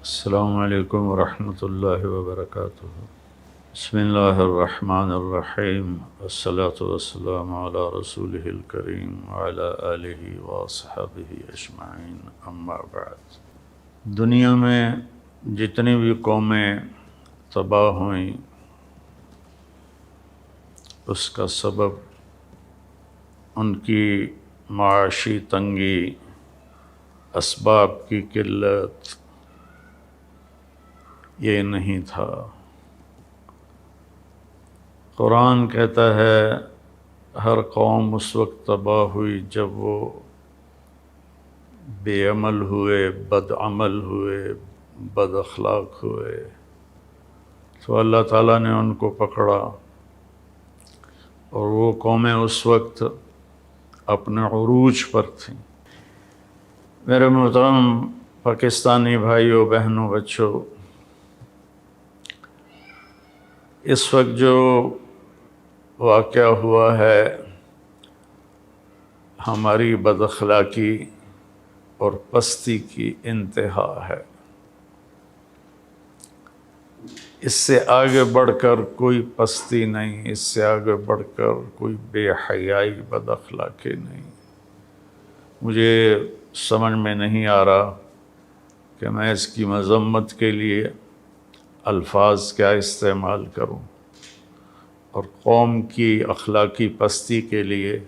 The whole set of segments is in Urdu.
السلام علیکم ورحمۃ اللہ وبرکاتہ۔ بسم اللہ الرحمن الرحیم، والصلاة والسلام علی رسولہ الکریم وعلی آلہ واصحابہ اجمعین، اما بعد۔ دنیا میں جتنی بھی قومیں تباہ ہوئیں اس کا سبب ان کی معاشی تنگی، اسباب کی قلت یہ نہیں تھا۔ قرآن کہتا ہے ہر قوم اس وقت تباہ ہوئی جب وہ بے عمل ہوئے، بد عمل ہوئے، بد اخلاق ہوئے، تو اللہ تعالیٰ نے ان کو پکڑا، اور وہ قومیں اس وقت اپنے عروج پر تھیں۔ میرے محترم پاکستانی بھائیوں، بہنوں، بچوں، اس وقت جو واقعہ ہوا ہے ہماری بد اخلاقی اور پستی کی انتہا ہے۔ اس سے آگے بڑھ کر کوئی پستی نہیں، اس سے آگے بڑھ کر کوئی بے حیائی، بد اخلاقی نہیں۔ مجھے سمجھ میں نہیں آ رہا کہ میں اس کی مذمت کے لیے الفاظ کیا استعمال کروں، اور قوم کی اخلاقی پستی کے لیے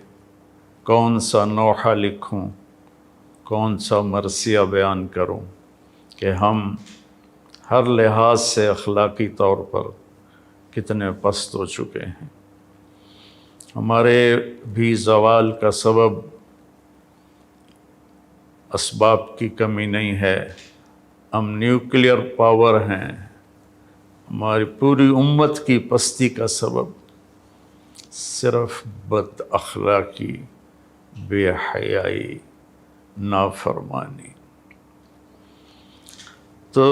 کون سا نوحہ لکھوں، کون سا مرثیہ بیان کروں کہ ہم ہر لحاظ سے اخلاقی طور پر کتنے پست ہو چکے ہیں۔ ہمارے بھی زوال کا سبب اسباب کی کمی نہیں ہے، ہم نیوکلیئر پاور ہیں۔ ہماری پوری امت کی پستی کا سبب صرف بد اخلاقی، بے حیائی، نافرمانی۔ تو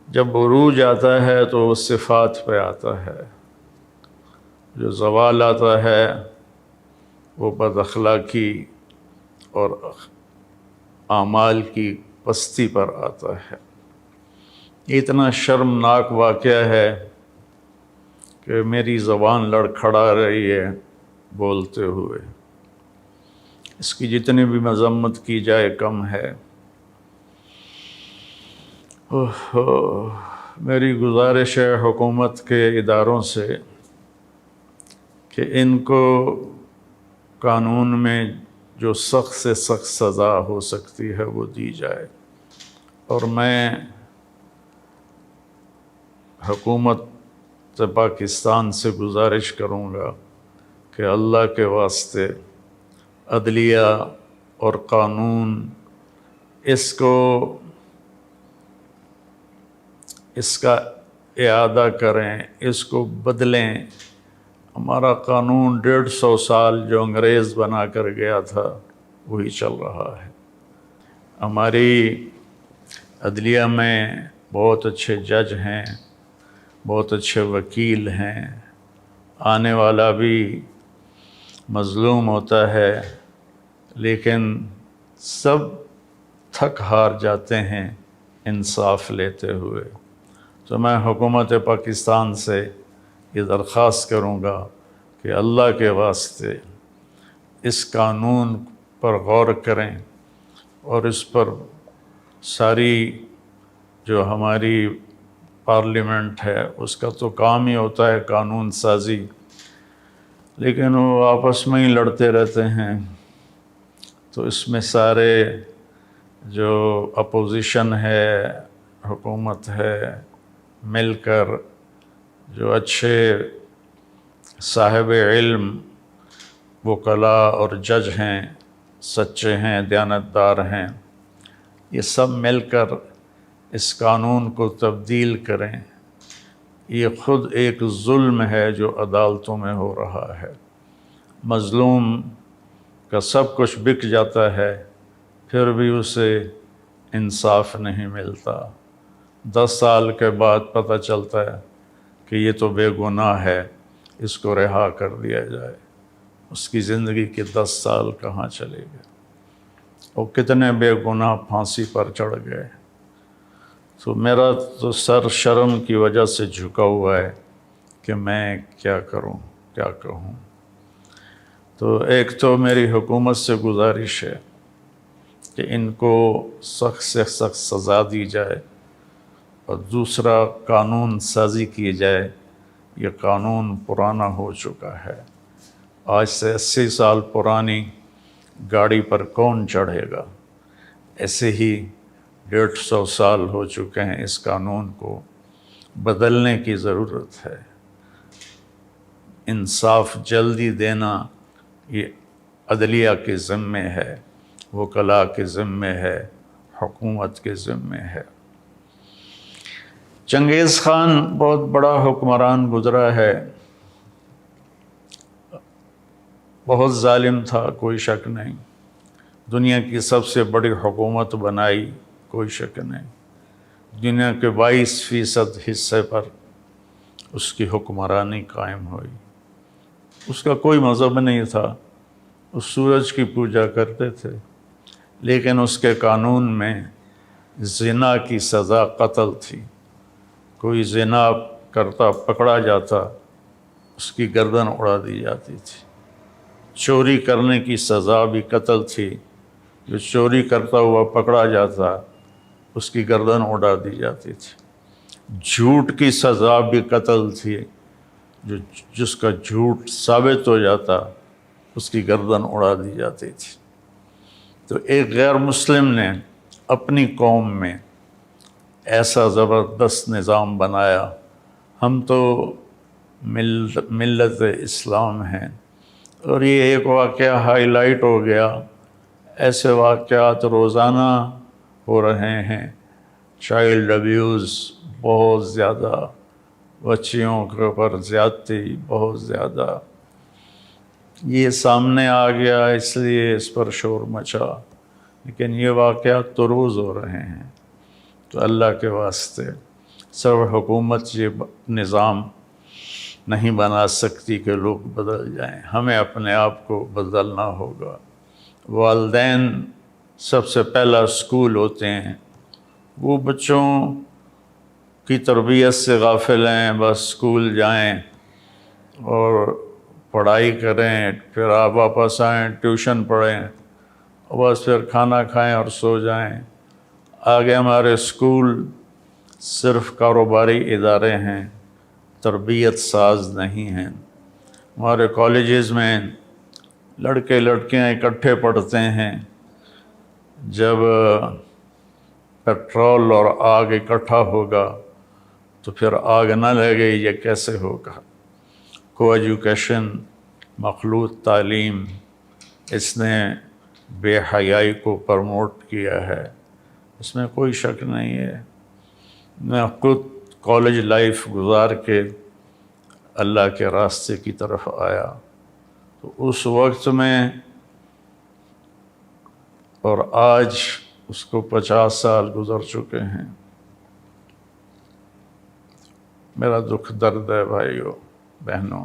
جب عروج آتا ہے تو وہ صفات پہ آتا ہے، جو زوال آتا ہے وہ بد اخلاقی اور اعمال کی پستی پر آتا ہے۔ اتنا شرمناک واقعہ ہے کہ میری زبان لڑکھڑا رہی ہے بولتے ہوئے، اس کی جتنی بھی مذمت کی جائے کم ہے۔ میری گزارش ہے حکومت کے اداروں سے کہ ان کو قانون میں جو سخت سے سخت سزا ہو سکتی ہے وہ دی جائے، اور میں حکومت پاکستان سے گزارش کروں گا کہ اللہ کے واسطے عدلیہ اور قانون اس کا اعادہ کریں، اس کو بدلیں۔ ہمارا قانون 150 سال جو انگریز بنا کر گیا تھا وہی چل رہا ہے۔ ہماری عدلیہ میں بہت اچھے جج ہیں، بہت اچھے وکیل ہیں، آنے والا بھی مظلوم ہوتا ہے، لیکن سب تھک ہار جاتے ہیں انصاف لیتے ہوئے۔ تو میں حکومت پاکستان سے یہ درخواست کروں گا کہ اللہ کے واسطے اس قانون پر غور کریں، اور اس پر ساری جو ہماری پارلیمنٹ ہے اس کا تو کام ہی ہوتا ہے قانون سازی، لیکن وہ آپس میں ہی لڑتے رہتے ہیں۔ تو اس میں سارے جو اپوزیشن ہے، حکومت ہے، مل کر جو اچھے صاحب علم وکلاء اور جج ہیں، سچے ہیں، دیانتدار ہیں، یہ سب مل کر اس قانون کو تبدیل کریں۔ یہ خود ایک ظلم ہے جو عدالتوں میں ہو رہا ہے۔ مظلوم کا سب کچھ بک جاتا ہے، پھر بھی اسے انصاف نہیں ملتا۔ 10 سال کے بعد پتہ چلتا ہے کہ یہ تو بے گناہ ہے، اس کو رہا کر دیا جائے۔ اس کی زندگی کے 10 سال کہاں چلے گئے؟ اور کتنے بے گناہ پھانسی پر چڑھ گئے. تو میرا تو سر شرم کی وجہ سے جھکا ہوا ہے کہ میں کیا کروں کیا کہوں. تو ایک تو میری حکومت سے گزارش ہے کہ ان کو سخت سے سخت سزا دی جائے، اور دوسرا قانون سازی کی جائے. یہ قانون پرانا ہو چکا ہے، آج سے 80 سال پرانی گاڑی پر کون چڑھے گا؟ ایسے ہی 150 سال ہو چکے ہیں. اس قانون کو بدلنے کی ضرورت ہے. انصاف جلدی دینا یہ عدلیہ کے ذمے ہے، وکلاء کے ذمے ہے، حکومت کے ذمے ہے. چنگیز خان بہت بڑا حکمران گزرا ہے، بہت ظالم تھا، کوئی شک نہیں. دنیا کی سب سے بڑی حکومت بنائی، کوئی شک نہیں. دنیا کے 22% حصے پر اس کی حکمرانی قائم ہوئی. اس کا کوئی مذہب نہیں تھا، اس سورج کی پوجا کرتے تھے، لیکن اس کے قانون میں زنا کی سزا قتل تھی. کوئی زنا کرتا پکڑا جاتا، اس کی گردن اڑا دی جاتی تھی. چوری کرنے کی سزا بھی قتل تھی، جو چوری کرتا ہوا پکڑا جاتا اس کی گردن اڑا دی جاتی تھی. جھوٹ کی سزا بھی قتل تھی، جس کا جھوٹ ثابت ہو جاتا اس کی گردن اڑا دی جاتی تھی. تو ایک غیر مسلم نے اپنی قوم میں ایسا زبردست نظام بنایا. ہم تو ملت اسلام ہیں، اور یہ ایک واقعہ ہائی لائٹ ہو گیا. ایسے واقعات روزانہ ہو رہے ہیں. چائلڈ ابیوز بہت زیادہ، بچیوں کے اوپر زیادتی بہت زیادہ. یہ سامنے آ گیا اس لیے اس پر شور مچا، لیکن یہ واقعات تو روز ہو رہے ہیں. تو اللہ کے واسطے سب حکومت یہ نظام نہیں بنا سکتی کہ لوگ بدل جائیں. ہمیں اپنے آپ کو بدلنا ہوگا. والدین سب سے پہلا اسکول ہوتے ہیں. وہ بچوں کی تربیت سے غافل ہیں، بس اسکول جائیں اور پڑھائی کریں، پھر آپ واپس آئیں، ٹیوشن پڑھیں، بس پھر کھانا کھائیں اور سو جائیں. آگے ہمارے اسکول صرف کاروباری ادارے ہیں، تربیت ساز نہیں ہیں. ہمارے کالجز میں لڑکے لڑکیاں اکٹھے پڑھتے ہیں. جب پیٹرول اور آگ اکٹھا ہوگا تو پھر آگ نہ لگے، یہ کیسے ہوگا؟ کو ایجوکیشن، مخلوط تعلیم، اس نے بے حیائی کو پروموٹ کیا ہے، اس میں کوئی شک نہیں ہے. میں خود کالج لائف گزار کے اللہ کے راستے کی طرف آیا، تو اس وقت میں اور آج اس کو 50 سال گزر چکے ہیں. میرا دکھ درد ہے بھائیوں بہنوں.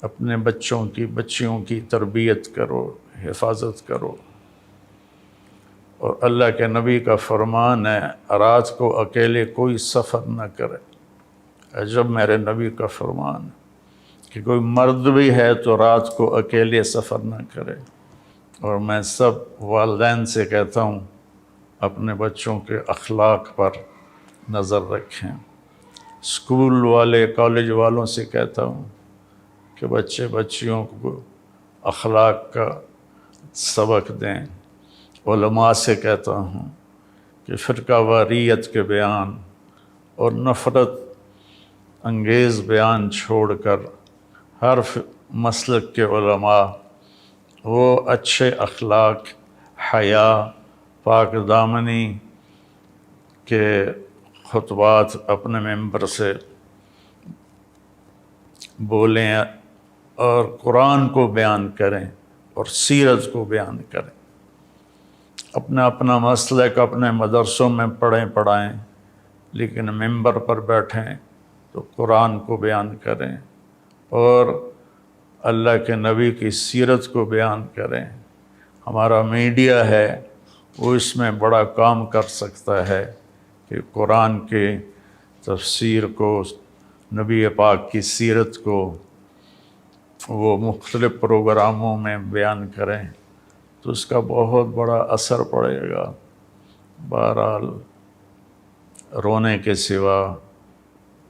اپنے بچوں کی بچیوں کی تربیت کرو، حفاظت کرو. اور اللہ کے نبی کا فرمان ہے رات کو اکیلے کوئی سفر نہ کرے. عجب میرے نبی کا فرمان کہ کوئی مرد بھی ہے تو رات کو اکیلے سفر نہ کرے. اور میں سب والدین سے کہتا ہوں اپنے بچوں کے اخلاق پر نظر رکھیں. اسکول والے کالج والوں سے کہتا ہوں کہ بچے بچیوں کو اخلاق کا سبق دیں. علماء سے کہتا ہوں کہ فرقہ واریت کے بیان اور نفرت انگیز بیان چھوڑ کر ہر مسلک کے علماء وہ اچھے اخلاق، حیا، پاک دامنی کے خطبات اپنے ممبر سے بولیں اور قرآن کو بیان کریں اور سیرت کو بیان کریں. اپنا اپنا مسلک اپنے مدرسوں میں پڑھائیں، لیکن ممبر پر بیٹھیں تو قرآن کو بیان کریں اور اللہ کے نبی کی سیرت کو بیان کریں. ہمارا میڈیا ہے وہ اس میں بڑا کام کر سکتا ہے کہ قرآن کے تفسیر کو، نبی پاک کی سیرت کو وہ مختلف پروگراموں میں بیان کریں تو اس کا بہت بڑا اثر پڑے گا۔ بہرحال رونے کے سوا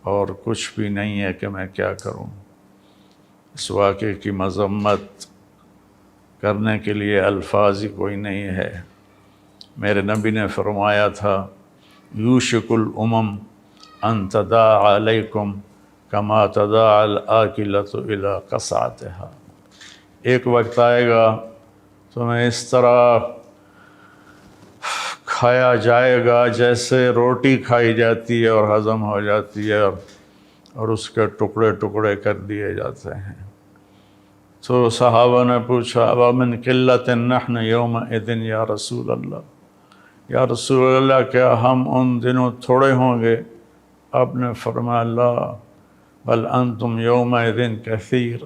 اور کچھ بھی نہیں ہے کہ میں کیا کروں۔ اس واقعے کی مذمت کرنے کے لیے الفاظ ہی کوئی نہیں ہے۔ میرے نبی نے فرمایا تھا یوشک الامم ان تداعی علیکم کما تداعی الآکلۃ الی قصعتها، ایک وقت آئے گا تمہیں اس طرح کھایا جائے گا جیسے روٹی کھائی جاتی ہے اور ہضم ہو جاتی ہے اور اس کے ٹکڑے ٹکڑے کر دیے جاتے ہیں۔ تو صحابہ نے پوچھا وَمِنْ قِلَّةٍ نَحْنُ يَوْمَئِذٍ یا رسول اللہ، یا رسول اللہ کیا ہم ان دنوں تھوڑے ہوں گے؟ آپ نے فرمایا لا بل انتم یومئذ کثیر،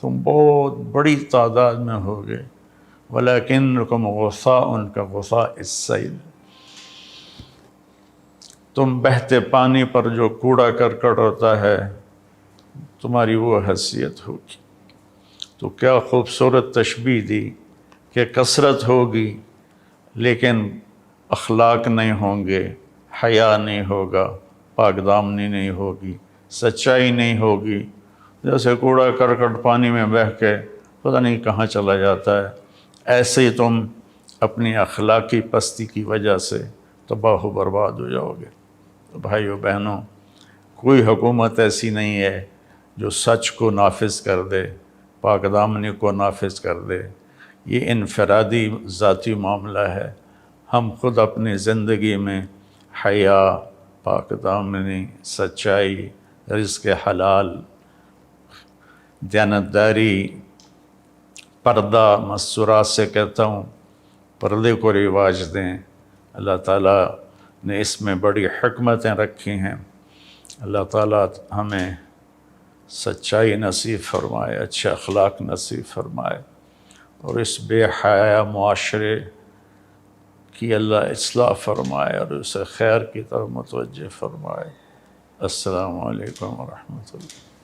تم بہت بڑی تعداد میں ہوگے، ولیکنکم غثاء کغثاء السیل، تم بہتے پانی پر جو کوڑا کرکٹ ہوتا ہے تمہاری وہ حیثیت ہوگی۔ تو کیا خوبصورت تشبیہ دی کہ کثرت ہوگی لیکن اخلاق نہیں ہوں گے، حیا نہیں ہوگا، پاک دامنی نہیں ہوگی، سچائی نہیں ہوگی، جیسے کوڑا کرکٹ پانی میں بہہ کے پتہ نہیں کہاں چلا جاتا ہے، ایسے ہی تم اپنی اخلاقی پستی کی وجہ سے تباہ و برباد ہو جاؤ گے۔ تو بھائیو بہنوں، کوئی حکومت ایسی نہیں ہے جو سچ کو نافذ کر دے، پاک دامنی کو نافذ کر دے، یہ انفرادی ذاتی معاملہ ہے۔ ہم خود اپنی زندگی میں حیا، پاک دامنی، سچائی، رزق حلال، دیانتداری، پردہ، مسورات سے کہتا ہوں پردے کو رواج دیں۔ اللہ تعالیٰ نے اس میں بڑی حکمتیں رکھی ہیں۔ اللہ تعالیٰ ہمیں سچائی نصیب فرمائے، اچھے اخلاق نصیب فرمائے، اور اس بے حیا معاشرے کی اللہ اصلاح فرمائے اور اسے خیر کی طرف متوجہ فرمائے۔ السلام علیکم ورحمۃ اللہ۔